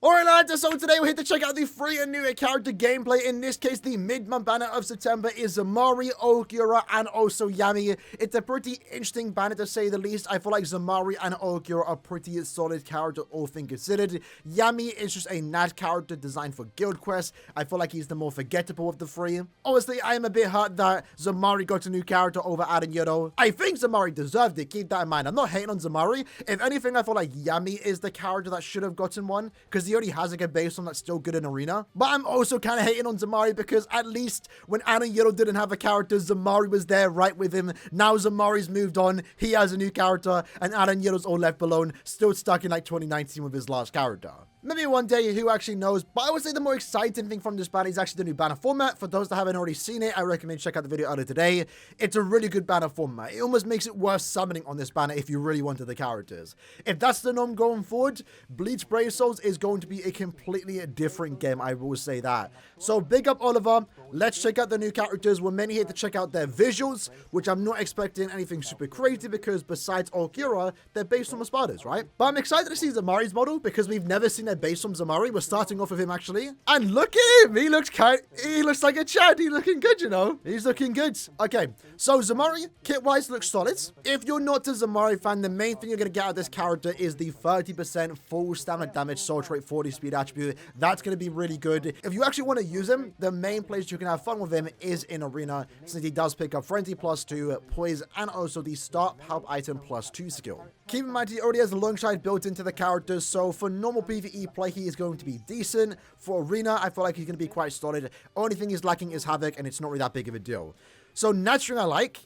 Alright lads, so today we're here to check out the free and new character gameplay. In this case, the mid-month banner of September is Zamari, Okura, and also Yami. It's a pretty interesting banner to say the least. I feel like Zamari and Okura are pretty solid characters, all things considered. Yami is just a Nat character designed for guild quests. I feel like he's the more forgettable of the three. Obviously, I am a bit hurt that Zamari got a new character over Aaroniero. I think Zamari deserved it, keep that in mind. I'm not hating on Zamari. If anything, I feel like Yami is the character that should have gotten one, because he already has like a base on that's still good in arena. But I'm also kind of hating on Zamari because at least when Aaroniero didn't have a character, Zamari was there right with him. Now Zamari's moved on, he has a new character, and Aaroniero's all left alone, still stuck in like 2019 with his last character. Maybe one day, who actually knows? But I would say the more exciting thing from this banner is actually the new banner format. For those that haven't already seen it, I recommend check out the video earlier today. It's a really good banner format. It almost makes it worth summoning on this banner if you really wanted the characters. If that's the norm going forward, Bleach Brave Souls is going to be a completely different game, I will say that. So big up Oliver. Let's check out the new characters. We're mainly here to check out their visuals, which I'm not expecting anything super crazy because besides Okura, they're based on the spiders, right? But I'm excited to see Zamari's model because we've never seen a base from Zamari. We're starting off with him actually. And look at him. He looks like a Chad. He's looking good, you know. He's looking good. Okay. So Zamari, kit-wise, looks solid. If you're not a Zamari fan, the main thing you're going to get out of this character is the 30% full stamina damage, soul trait, 40 speed attribute. That's going to be really good. If you actually want to use him, the main place you can have fun with him is in arena, since he does pick up frenzy +2, poise, and also the start help item +2 skill. Keep in mind he already has a long shine built into the characters, so for normal PvE play he is going to be decent. For arena, I feel like he's going to be quite solid. Only thing he's lacking is havoc, and it's not really that big of a deal. So naturally I like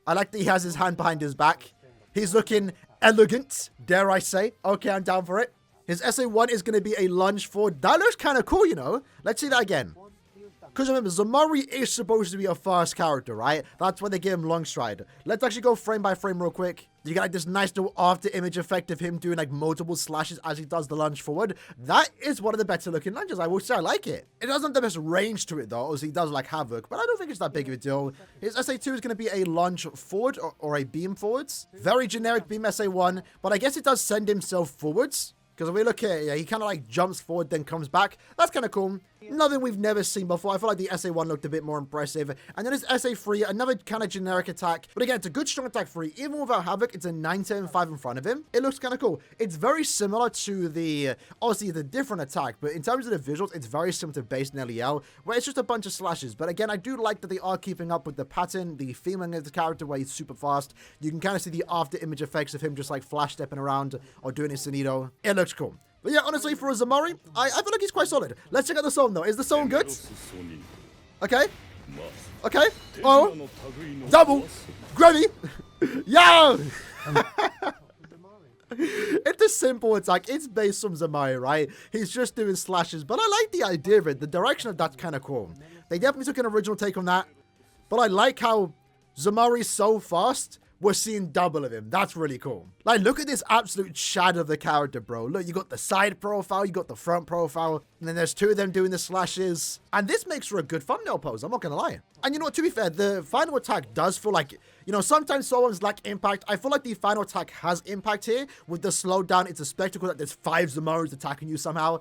that he has his hand behind his back. He's looking elegant, dare I say. Okay, I'm down for it. His SA1 is going to be a lunge forward. That looks kind of cool, you know. Let's see that again. Because remember, Zamari is supposed to be a fast character, right? That's why they give him long stride. Let's actually go frame by frame real quick. You get like this nice little after image effect of him doing like multiple slashes as he does the lunge forward. That is one of the better looking lunges. I will say I like it. It doesn't have the best range to it though, as he does like havoc, but I don't think it's that big of a deal. His SA2 is going to be a lunge forward or a beam forwards. Very generic beam SA1, but I guess it does send himself forwards. Because if we look here, yeah, he kind of like jumps forward, then comes back. That's kind of cool. Nothing we've never seen before. I feel like the SA1 looked a bit more impressive. And then his SA3, another kind of generic attack. But again, it's a good strong attack 3. Even without Havoc, it's a 975 in front of him. It looks kind of cool. It's very similar to the, obviously the different attack. But in terms of the visuals, it's very similar to base LEL, where it's just a bunch of slashes. But again, I do like that they are keeping up with the pattern, the theming of the character where he's super fast. You can kind of see the after image effects of him just like flash stepping around or doing his Sonido. It looks cool. But yeah, honestly, for a Zamari, I feel like he's quite solid. Let's check out the song, though. Is the song good? Okay. Okay. Oh. Double. Gravy. Yeah. It's a simple attack. It's based on Zamari, right? He's just doing slashes. But I like the idea of it. The direction of that's kind of cool. They definitely took an original take on that. But I like how Zamari's so fast. We're seeing double of him. That's really cool. Like, look at this absolute shadow of the character, bro. Look, you got the side profile, you got the front profile, and then there's 2 of them doing the slashes. And this makes for a good thumbnail pose, I'm not gonna lie. And you know what, to be fair, the final attack does feel like, you know, sometimes someone's lack impact. I feel like the final attack has impact here. With the slowdown, it's a spectacle that there's 5 Zamaris attacking you somehow.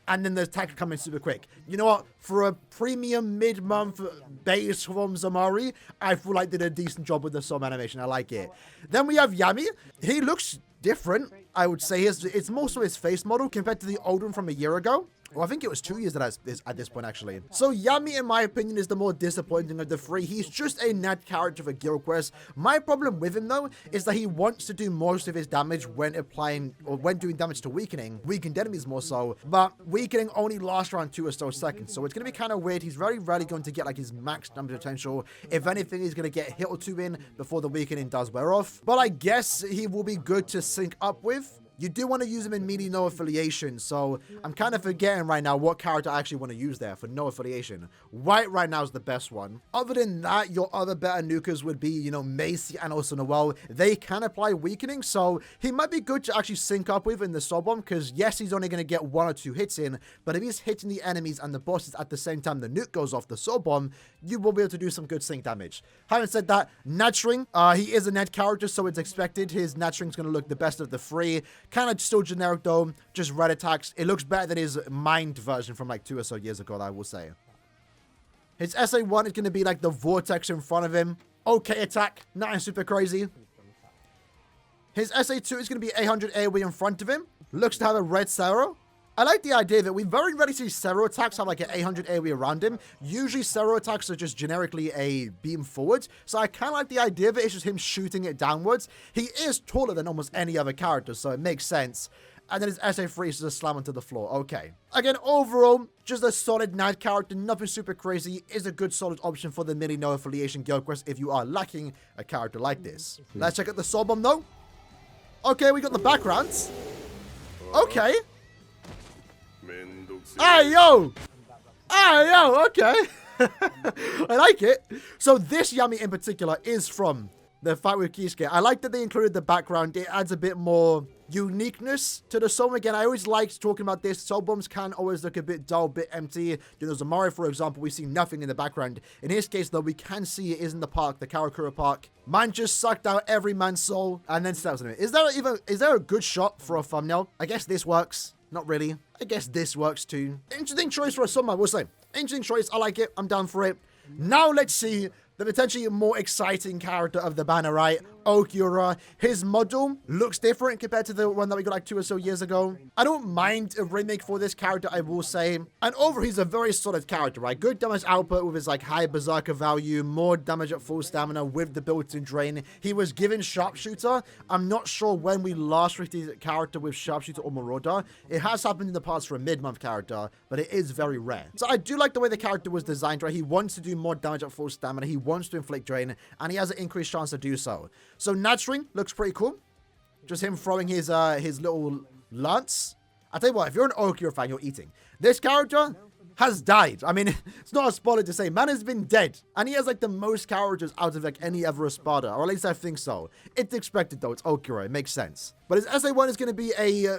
And then the attack coming super quick. You know what? For a premium mid-month base from Zamari, I feel like they did a decent job with the song animation. I like it. Then we have Yami. He looks different, I would say. It's more so his face model compared to the old one from a year ago. Well, I think it was 2 years at this point, actually. So, Yami, in my opinion, is the more disappointing of the 3. He's just a Nat character for guild quests. My problem with him, though, is that he wants to do most of his damage when applying, or when doing damage to weakened enemies more so. But weakening only lasts around 2 or so seconds. So, it's going to be kind of weird. He's very rarely going to get, like, his max damage potential. If anything, he's going to get a hit or 2 in before the weakening does wear off. But I guess he will be good to sync up with. You do want to use him in melee no affiliation, so I'm kind of forgetting right now what character I actually want to use there for no affiliation. White right now is the best one. Other than that, your other better nukers would be, you know, Macy and also Noel. They can apply weakening, so he might be good to actually sync up with in the sub bomb, because yes, he's only going to get 1 or 2 hits in, but if he's hitting the enemies and the bosses at the same time the nuke goes off the sub bomb, you will be able to do some good sync damage. Having said that, Natring, he is a net character, so it's expected his Natring's going to look the best of the 3. Kind of still generic though, just red attacks. It looks better than his mind version from like 2 or so years ago, I will say. His SA1 is going to be like the vortex in front of him. Okay attack, nothing super crazy. His SA2 is going to be 800 AoE in front of him. Looks to have a red Zero. I like the idea that we very rarely see Zero attacks have like an 800 AoE around him. Usually Zero attacks are just generically a beam forward. So I kind of like the idea of it. It's just him shooting it downwards. He is taller than almost any other character, so it makes sense. And then his SA3 is just slam onto the floor. Okay. Again, overall, just a solid knight character. Nothing super crazy. Is a good solid option for the mini no affiliation guild quest if you are lacking a character like this. Let's check out the soul bomb though. Okay, we got the backgrounds. Okay. Hey, yo! Hey, yo, okay. I like it. So this Yami in particular is from the fight with Kisuke. I like that they included the background. It adds a bit more uniqueness to the song. Again, I always liked talking about this. Soul bombs can always look a bit dull, a bit empty. You know, Zamari, for example, we see nothing in the background. In his case, though, we can see it is in the park, the Karakura park. Man just sucked out every man's soul and then steps on it. Is there a good shot for a thumbnail? I guess this works. Not really. I guess this works too. Interesting choice for a song, I will say. Interesting choice. I like it. I'm down for it. Now let's see the potentially more exciting character of the banner, right? Okura. His model looks different compared to the one that we got like 2 or so years ago. I don't mind a remake for this character, I will say. And overall, he's a very solid character, right? Good damage output with his like high berserker value, more damage at full stamina with the built-in drain. He was given sharpshooter. I'm not sure when we last received the character with sharpshooter or marauder. It has happened in the past for a mid-month character, but it is very rare. So I do like the way the character was designed, right? He wants to do more damage at full stamina. He wants to inflict drain, and he has an increased chance to do so. So Natstring looks pretty cool. Just him throwing his little lance. I tell you what, if you're an Okura fan, you're eating. This character has died. I mean, it's not a spoiler to say, man has been dead. And he has like the most characters out of like any ever Espada, or at least I think so. It's expected though, it's Okura, it makes sense. But his SA1 is going to be a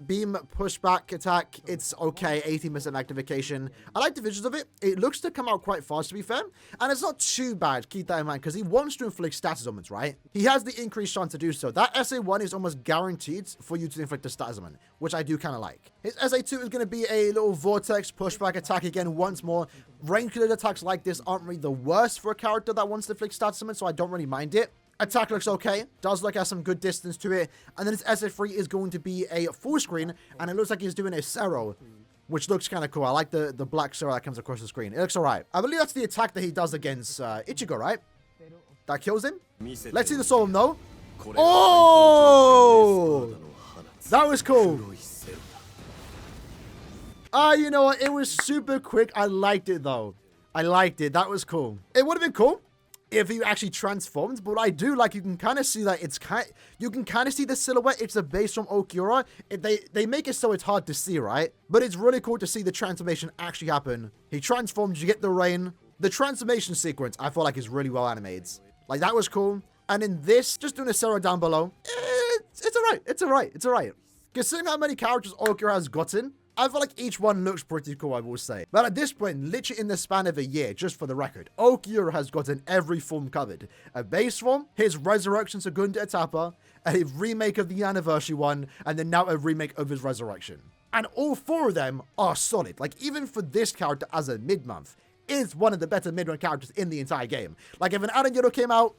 beam pushback attack. It's okay, 80% activation. I like the visuals of it. It looks to come out quite fast, to be fair. And it's not too bad, keep that in mind, because he wants to inflict status augments, right? He has the increased chance to do so. That SA1 is almost guaranteed for you to inflict a status augment, which I do kind of like. His SA2 is going to be a little vortex pushback attack again once more. Rank-loaded attacks like this aren't really the worst for a character that wants to inflict status augments, so I don't really mind it. Attack looks okay. Does look at some good distance to it. And then his SA3 is going to be a full screen. And it looks like he's doing a Zero, which looks kind of cool. I like the black Zero that comes across the screen. It looks alright. I believe that's the attack that he does against Ichigo, right? That kills him. Let's see the soul though. Oh! That was cool. You know what? It was super quick. I liked it though. I liked it. That was cool. It would have been cool if he actually transformed, but I do like, you can kind of see that it's you can kind of see the silhouette. It's a base from Okura. They make it so it's hard to see, right? But it's really cool to see the transformation actually happen. He transforms, you get the rain. The transformation sequence, I feel like, is really well animated. Like, that was cool. And in this, just doing a Zero down below, it's alright. It's alright. It's alright. Considering how many characters Okura has gotten, I feel like each one looks pretty cool, I will say. But at this point, literally in the span of a year, just for the record, Okura has gotten every form covered. A base form, his Resurrection Segunda Etapa, a remake of the anniversary one, and then now a remake of his Resurrection. And all 4 of them are solid. Like, even for this character as a mid-month, is one of the better mid-month characters in the entire game. Like, if an Aaroniero came out,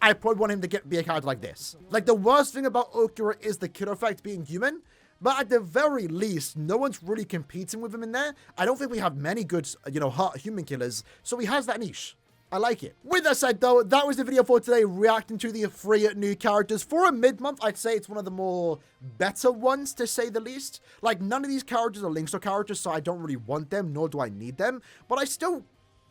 I probably want him to be a character like this. Like, the worst thing about Okura is the kill effect being human. But at the very least, no one's really competing with him in there. I don't think we have many good, heart human killers. So he has that niche. I like it. With that said, though, that was the video for today, reacting to the 3 new characters. For a mid-month, I'd say it's one of the more better ones, to say the least. Like, none of these characters are Link's characters, so I don't really want them, nor do I need them. But I still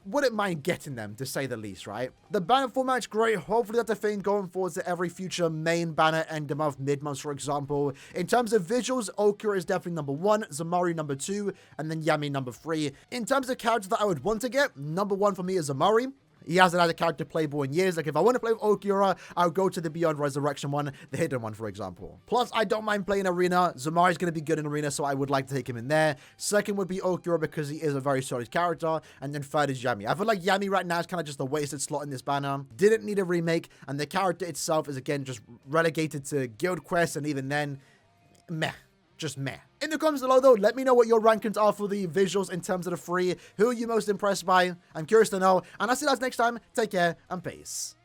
wouldn't mind getting them, to say the least, right? The banner format's great. Hopefully that's a thing going forward to every future main banner, end of month, mid-month, for example. In terms of visuals, Okura is definitely number 1, Zamari number 2, and then Yami number 3. In terms of characters that I would want to get, number 1 for me is Zamari. He hasn't had a character playable in years. Like, if I want to play with Okura, I'll go to the Beyond Resurrection one, the hidden one, for example. Plus, I don't mind playing Arena. Zamari's going to be good in Arena, so I would like to take him in there. Second would be Okura, because he is a very solid character. And then third is Yami. I feel like Yami right now is kind of just a wasted slot in this banner. Didn't need a remake, and the character itself is, again, just relegated to guild quests, and even then, meh. Just meh. In the comments below, though, let me know what your rankings are for the visuals in terms of the 3. Who are you most impressed by? I'm curious to know. And I'll see you guys next time. Take care and peace.